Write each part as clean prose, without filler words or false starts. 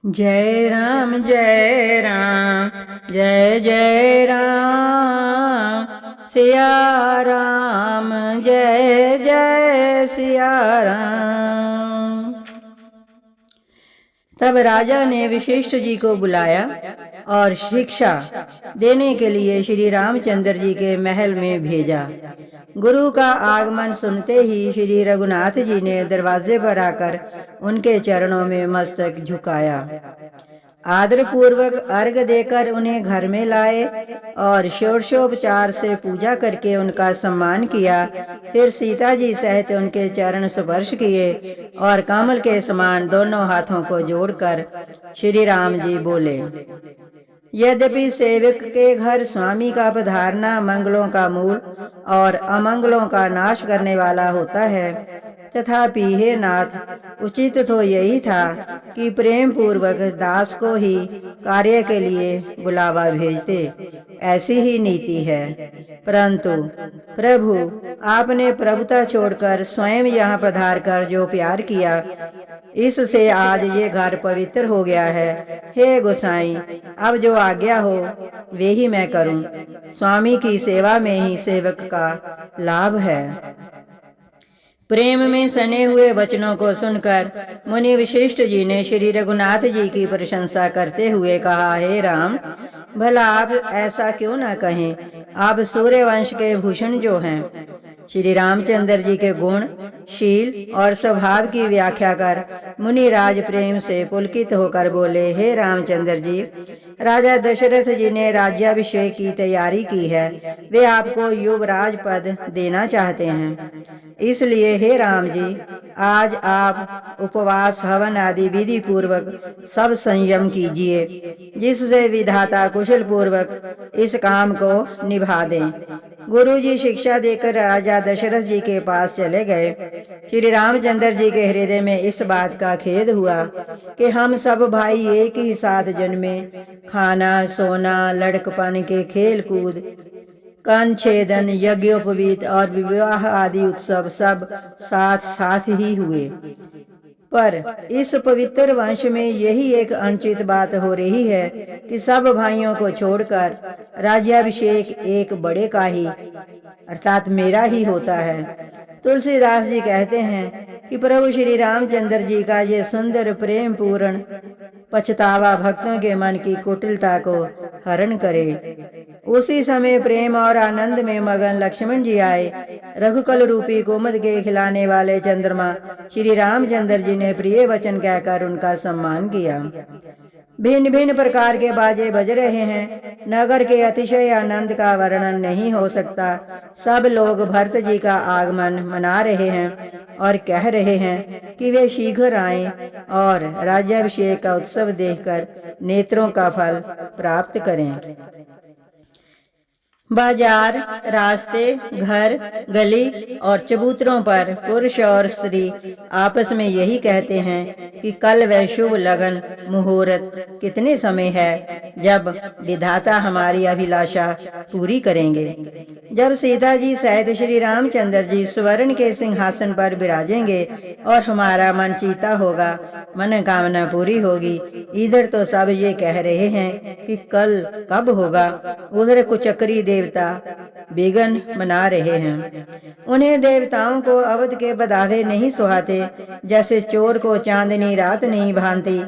जय राम जय राम जय जय राम सिया राम जय जय सिया राम। तब राजा ने वशिष्ठ जी को बुलाया और शिक्षा देने के लिए श्री रामचंद्र जी के महल में भेजा। गुरु का आगमन सुनते ही श्री रघुनाथ जी ने दरवाजे पर आकर उनके चरणों में मस्तक झुकाया, आदर पूर्वक अर्घ देकर उन्हें घर में लाए और षोडशोपचार से पूजा करके उनका सम्मान किया। फिर सीता जी सहित उनके चरण स्पर्श किए और कमल के समान दोनों हाथों को जोड़कर श्री राम जी बोले, यद्यपि सेवक के घर स्वामी का पधारना मंगलों का मूल और अमंगलों का नाश करने वाला होता है, तथापि हे नाथ, उचित तो यही था कि प्रेम पूर्वक दास को ही कार्य के लिए बुलावा भेजते। ऐसी ही नीति है। परंतु प्रभु, आपने प्रभुता छोड़कर स्वयं यहाँ पधार कर जो प्यार किया, इससे आज ये घर पवित्र हो गया है। हे गोसाई, अब जो आज्ञा हो वे ही मैं करूं। स्वामी की सेवा में ही सेवक का लाभ है। प्रेम में सने हुए वचनों को सुनकर मुनि वशिष्ठ जी ने श्री रघुनाथ जी की प्रशंसा करते हुए कहा, हे राम, भला आप ऐसा क्यों न कहें। आप सूर्यवंश के भूषण जो हैं। श्री रामचंद्र जी के गुण, शील और स्वभाव की व्याख्या कर मुनिराज प्रेम से पुलकित होकर बोले, हे रामचंद्र जी, राजा दशरथ जी ने राज्याभिषेक की तैयारी की है। वे आपको युवराज पद देना चाहते हैं। इसलिए हे राम जी, आज आप उपवास, हवन आदि विधि पूर्वक सब संयम कीजिए, जिससे विधाता कुशल पूर्वक इस काम को निभा दें। गुरु जी शिक्षा देकर राजा दशरथ जी के पास चले गए। श्री रामचंद्र जी के हृदय में इस बात का खेद हुआ कि हम सब भाई एक ही साथ जन्मे, खाना सोना, लड़कपन के खेल कूद, कन छेदन, यज्ञोपवीत और विवाह आदि उत्सव सब साथ साथ ही हुए। पर इस पवित्र वंश में यही एक अनुचित बात हो रही है कि सब भाइयों को छोड़कर राज्याभिषेक एक बड़े का ही अर्थात मेरा ही होता है। तुलसीदास जी कहते हैं कि प्रभु श्री रामचंद्र जी का ये सुंदर प्रेम पूर्ण पछतावा भक्तों के मन की कुटिलता को हरण करे। उसी समय प्रेम और आनंद में मगन लक्ष्मण जी आए। रघुकुल रूपी गोमद के खिलाने वाले चंद्रमा श्री रामचंद्र जी ने प्रिय वचन कहकर उनका सम्मान किया। भिन्न भिन्न प्रकार के बाजे बज रहे हैं। नगर के अतिशय आनंद का वर्णन नहीं हो सकता। सब लोग भरत जी का आगमन मना रहे हैं और कह रहे हैं कि वे शीघ्र आएं और राज्याभिषेक का उत्सव देखकर नेत्रों का फल प्राप्त करें। बाजार, रास्ते, घर, गली और चबूतरों पर पुरुष और स्त्री आपस में यही कहते हैं कि कल वह शुभ लगन मुहूर्त कितने समय है जब विधाता हमारी अभिलाषा पूरी करेंगे। जब सीता जी सहित श्री रामचंद्र जी स्वर्ण के सिंहासन पर विराजेंगे और हमारा मन चीता होगा, मनोकामना पूरी होगी। इधर तो सब ये कह रहे हैं कि कल कब होगा, उधर कुचक्री देवता बेगन मना रहे हैं। उन्हें देवताओं को अवध के बदावे नहीं सुहाते, जैसे चोर को चांदनी रात नहीं भानती।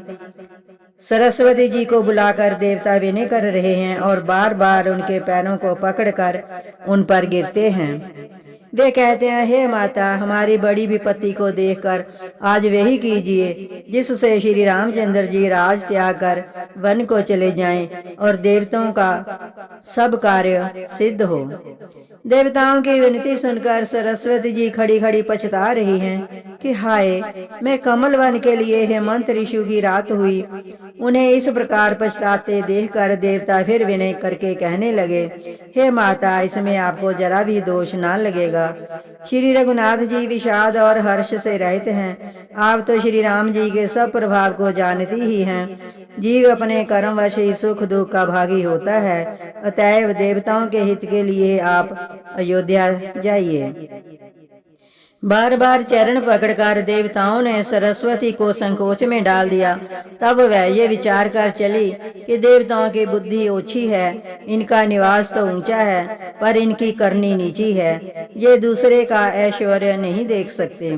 सरस्वती जी को बुलाकर देवता विनय कर रहे हैं और बार बार उनके पैरों को पकड़कर उन पर गिरते हैं। वे कहते हैं, हे माता, हमारी बड़ी विपत्ति को देखकर आज वही कीजिए जिससे श्री रामचंद्र जी राज त्याग कर वन को चले जाएं और देवताओं का सब कार्य सिद्ध हो। देवताओं की विनती सुनकर सरस्वती जी खड़ी खड़ी पछता रही हैं कि हाय, मैं कमल वन के लिए हेमंत ऋषि की रात हुई। उन्हें इस प्रकार पछताते देखकर देवता फिर विनय करके कहने लगे, हे माता, इसमें आपको जरा भी दोष ना लगेगा। श्री रघुनाथ जी विषाद और हर्ष से रहित हैं। आप तो श्री राम जी के सब प्रभाव को जानती ही हैं। जीव अपने कर्मवश ही सुख दुख का भागी होता है। अतएव देवताओं के हित के लिए आप अयोध्या जाइए। बार बार चरण पकड़कर देवताओं ने सरस्वती को संकोच में डाल दिया। तब वह ये विचार कर चली कि देवताओं की बुद्धि ओछी है, इनका निवास तो ऊंचा है पर इनकी करनी नीची है, ये दूसरे का ऐश्वर्य नहीं देख सकते।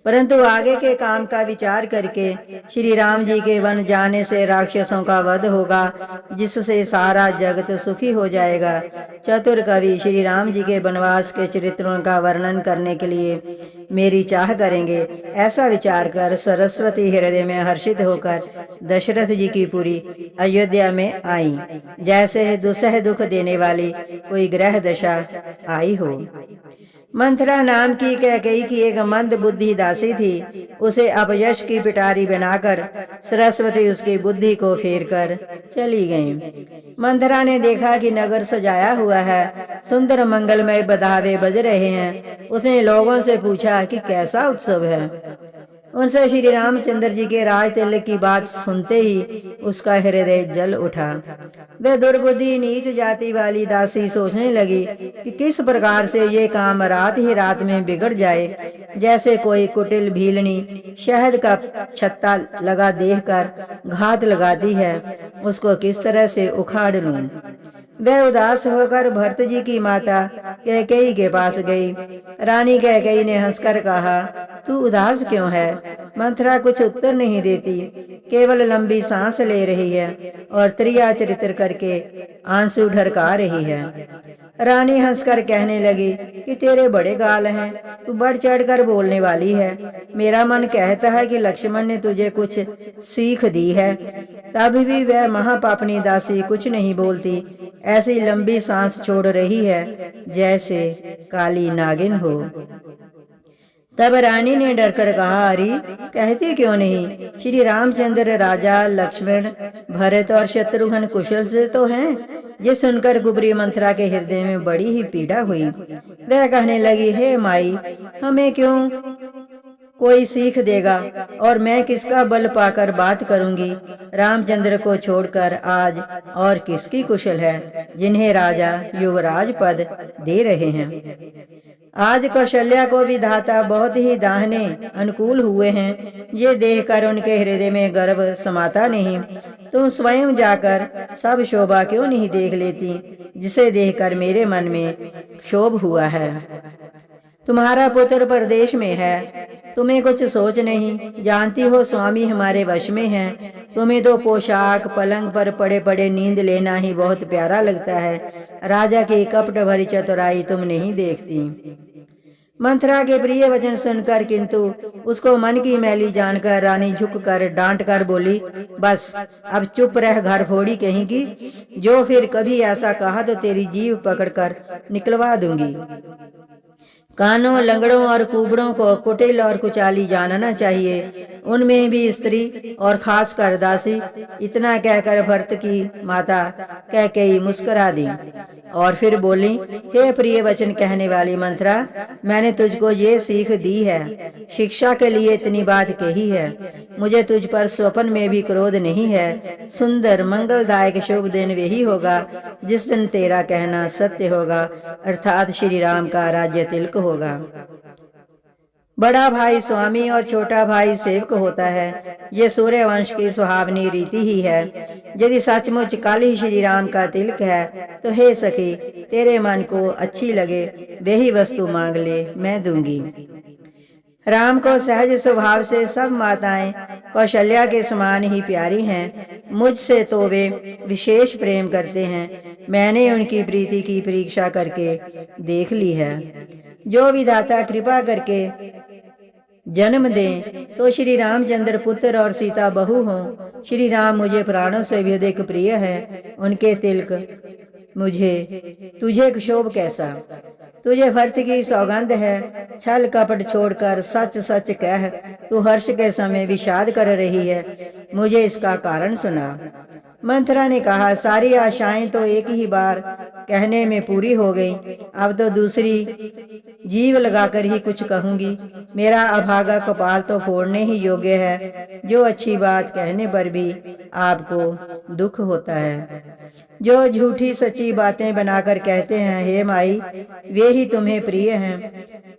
परंतु आगे के काम का विचार करके श्री राम जी के वन जाने से राक्षसों का वध होगा, जिससे सारा जगत सुखी हो जाएगा। चतुर कवि श्री राम जी के वनवास के चरित्रों का वर्णन करने के लिए मेरी चाह करेंगे। ऐसा विचार कर सरस्वती हृदय में हर्षित होकर दशरथ जी की पूरी अयोध्या में आई, जैसे दुसह दुख देने वाली कोई ग्रह दशा आई हो। मंथरा नाम की कैकेयी की एक मंद बुद्धि दासी थी। उसे अपयश की पिटारी बनाकर सरस्वती उसकी बुद्धि को फेर कर चली गई। मंथरा ने देखा कि नगर सजाया हुआ है, सुंदर मंगलमय बधावे बज रहे हैं। उसने लोगों से पूछा कि कैसा उत्सव है। उनसे श्री रामचंद्र जी के राज तिलक की बात सुनते ही उसका हृदय जल उठा। वह दुर्बुद्धि नीच जाति वाली दासी सोचने लगी कि किस प्रकार से ये काम रात ही रात में बिगड़ जाए। जैसे कोई कुटिल भीलनी शहद का छत्ता लगा देखकर घात लगाती है, उसको किस तरह से उखाड़ लूं। वह उदास होकर भरत जी की माता कैकेयी के पास गई। रानी कैकेयी ने हंसकर कहा, तू उदास क्यों है? मंथरा कुछ उत्तर नहीं देती, केवल लंबी सांस ले रही है और त्रिया चरित्र करके आंसू ढरका रही है। रानी हंसकर कहने लगी कि तेरे बड़े गाल हैं, तू बढ़ चढ़ कर बोलने वाली है। मेरा मन कहता है कि लक्ष्मण ने तुझे कुछ सीख दी है। तब भी वह महापापनी दासी कुछ नहीं बोलती, ऐसी लंबी सांस छोड़ रही है जैसे काली नागिन हो। तब रानी ने डरकर कहा, अरे कहते क्यों नहीं? श्री रामचंद्र, राजा लक्ष्मण, भरत और शत्रुघ्न कुशल से तो हैं। ये सुनकर गुबरी मंथरा के हृदय में बड़ी ही पीड़ा हुई। वह कहने लगी, हे माई, हमें क्यों कोई सीख देगा और मैं किसका बल पाकर बात करूंगी? रामचंद्र को छोड़कर आज और किसकी कुशल है जिन्हें राजा युवराज पद दे रहे हैं? आज कौशल्या को विधाता बहुत ही दाहिने अनुकूल हुए हैं। ये देखकर उनके हृदय में गर्व समाता नहीं। तुम स्वयं जाकर सब शोभा क्यों नहीं देख लेती, जिसे देखकर मेरे मन में क्षोभ हुआ है। तुम्हारा पुत्र परदेश में है, तुम्हें कुछ सोच नहीं। जानती हो स्वामी हमारे वश में हैं। तुम्हें तो पोशाक, पलंग पर पड़े पड़े नींद लेना ही बहुत प्यारा लगता है। राजा की कपट भरी चतुराई तुम नहीं देखती। मंथरा के प्रिय वचन सुनकर किंतु उसको मन की मैली जानकर रानी झुककर डांट कर बोली, बस अब चुप रह घर फोड़ी कहेंगी। जो फिर कभी ऐसा कहा तो तेरी जीभ पकड़कर निकलवा दूंगी। कानों, लंगड़ों और कुबड़ों को कुटिल और कुचाली जानना चाहिए, उनमें भी स्त्री और खास कर दासी। इतना कहकर भरत की माता कैकेयी मुस्कुरा दी और फिर बोली, हे प्रिय वचन कहने वाली मंथरा, मैंने तुझको ये सीख दी है, शिक्षा के लिए इतनी बात कही है। मुझे तुझ पर स्वप्न में भी क्रोध नहीं है। सुंदर मंगलदायक शुभ दिन वही होगा जिस दिन तेरा कहना सत्य होगा, अर्थात श्री राम का राज्य तिलक होगा। बड़ा भाई स्वामी और छोटा भाई सेवक होता है। ये सूर्य वंश की सुहावनी रीति ही है। यदि सचमुच कल ही श्री राम का तिलक है तो हे सखी, तेरे मन को अच्छी लगे वही वस्तु मांग ले, मैं दूंगी। राम को सहज स्वभाव से सब माताएं कौशल्या के समान ही प्यारी हैं। मुझसे तो वे विशेष प्रेम करते हैं। मैंने उनकी प्रीति की परीक्षा करके देख ली है। जो विधाता कृपा करके जन्म दें तो श्री रामचंद्र पुत्र और सीता बहू हों। श्री राम मुझे प्राणों से भी अधिक प्रिय है। उनके तिलक मुझे तुझे क्षोभ कैसा? तुझे भरत की सौगंध है, छल कपट छोड़कर सच सच कह, तू हर्ष के समय विषाद कर रही है, मुझे इसका कारण सुना। मंथरा ने कहा, सारी आशाएं तो एक ही बार कहने में पूरी हो गई, अब तो दूसरी जीव लगाकर ही कुछ कहूंगी। मेरा अभागा कपाल तो फोड़ने ही योग्य है। जो अच्छी बात कहने पर भी आपको दुख होता है। जो झूठी सच्ची बातें बनाकर कहते हैं हे माई, वे ही तुम्हें प्रिय हैं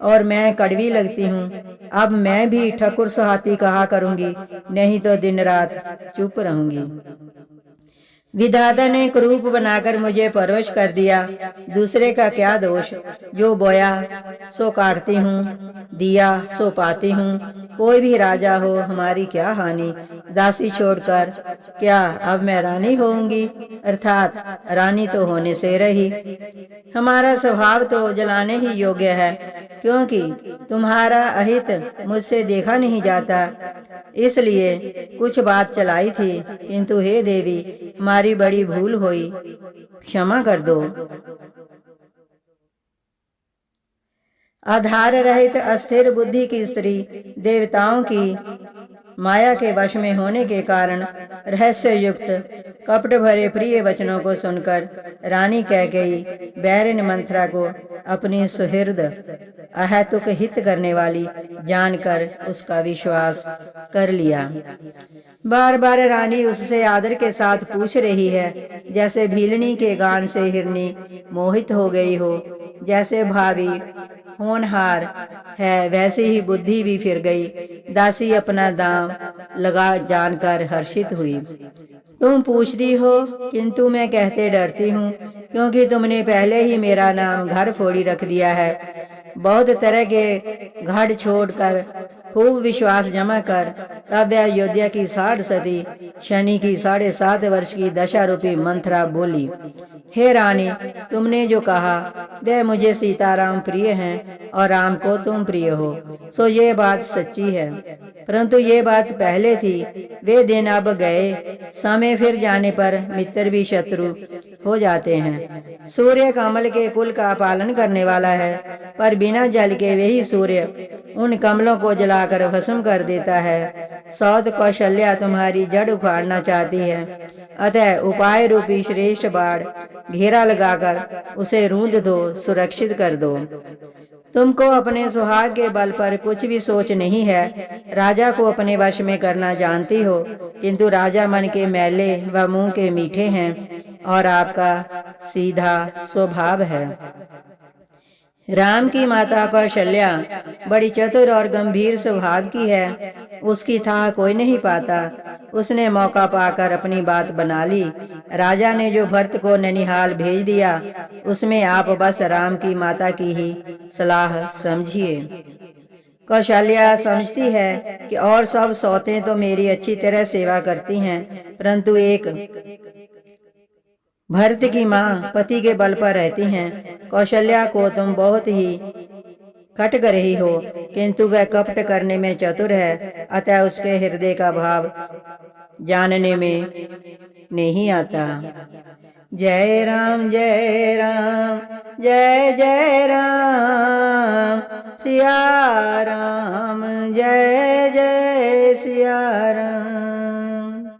और मैं कड़वी लगती हूँ। अब मैं भी ठकुर सुहाती कहा करूँगी, नहीं तो दिन रात चुप रहूँगी। विधाता ने क्रूप बनाकर मुझे परवश कर दिया, दूसरे का क्या दोष। जो बोया सो काटती हूँ, दिया सो पाती हूँ। कोई भी राजा हो, हमारी क्या हानि। दासी छोड़कर क्या अब मैं रानी होऊंगी, अर्थात रानी तो होने से रही। हमारा स्वभाव तो जलाने ही योग्य है, क्योंकि तुम्हारा अहित मुझसे देखा नहीं जाता, इसलिए कुछ बात चलाई थी। किंतु हे देवी, हमारी बड़ी भूल हुई, क्षमा कर दो। आधार रहित अस्थिर बुद्धि की स्त्री देवताओं की माया के वश में होने के कारण रहस्य युक्त कपट भरे प्रिय वचनों को सुनकर रानी कैकेयी बैरिन मंथरा को अपनी सुहृद अहेतुक हित करने वाली जानकर उसका विश्वास कर लिया। बार बार रानी उससे आदर के साथ पूछ रही है, जैसे भीलनी के गान से हिरनी मोहित हो गई हो। जैसे भावी होनहार है, वैसी ही बुद्धि भी फिर गई। दासी अपना दाम लगा जानकर हर्षित हुई। तुम पूछती हो, किंतु मैं कहते डरती हूँ, क्योंकि तुमने पहले ही मेरा नाम घर फोड़ी रख दिया है। बहुत तरह के घड़ छोड़कर खूब विश्वास जमा कर तब वह अयोध्या की 60 सती शनि की 7.5 वर्ष की दशा रूपी मंथरा बोली, हे रानी, तुमने जो कहा वह मुझे सीताराम प्रिय हैं और राम को तुम प्रिय हो, सो ये बात सच्ची है। परंतु ये बात पहले थी, वे दिन अब गए। समय फिर जाने पर मित्र भी शत्रु हो जाते हैं। सूर्य कमल के कुल का पालन करने वाला है, पर बिना जल के वही सूर्य उन कमलों को जलाकर भस्म कर देता है। सौत कौशल्या तुम्हारी जड़ उखाड़ना चाहती है, अतः उपाय रूपी श्रेष्ठ बाढ़ घेरा लगाकर उसे रूंध दो, सुरक्षित कर दो। तुमको अपने सुहाग के बल पर कुछ भी सोच नहीं है। राजा को अपने वश में करना जानती हो, किंतु राजा मन के मैले व मुंह के मीठे हैं और आपका सीधा स्वभाव है। राम की माता कौशल्या बड़ी चतुर और गंभीर स्वभाव की है, उसकी था कोई नहीं पाता। उसने मौका पाकर अपनी बात बना ली। राजा ने जो भरत को ननिहाल भेज दिया, उसमें आप बस राम की माता की ही सलाह समझिए। कौशल्या समझती है कि और सब सौतें तो मेरी अच्छी तरह सेवा करती हैं, परंतु एक भरत की माँ पति के बल पर रहती हैं। कौशल्या को तुम बहुत ही खटक रही हो, किंतु वह कपट करने में चतुर है, अतः उसके हृदय का भाव जानने में नहीं आता। जय राम जय राम, जय जय राम, सिया राम, जय जय सिया राम।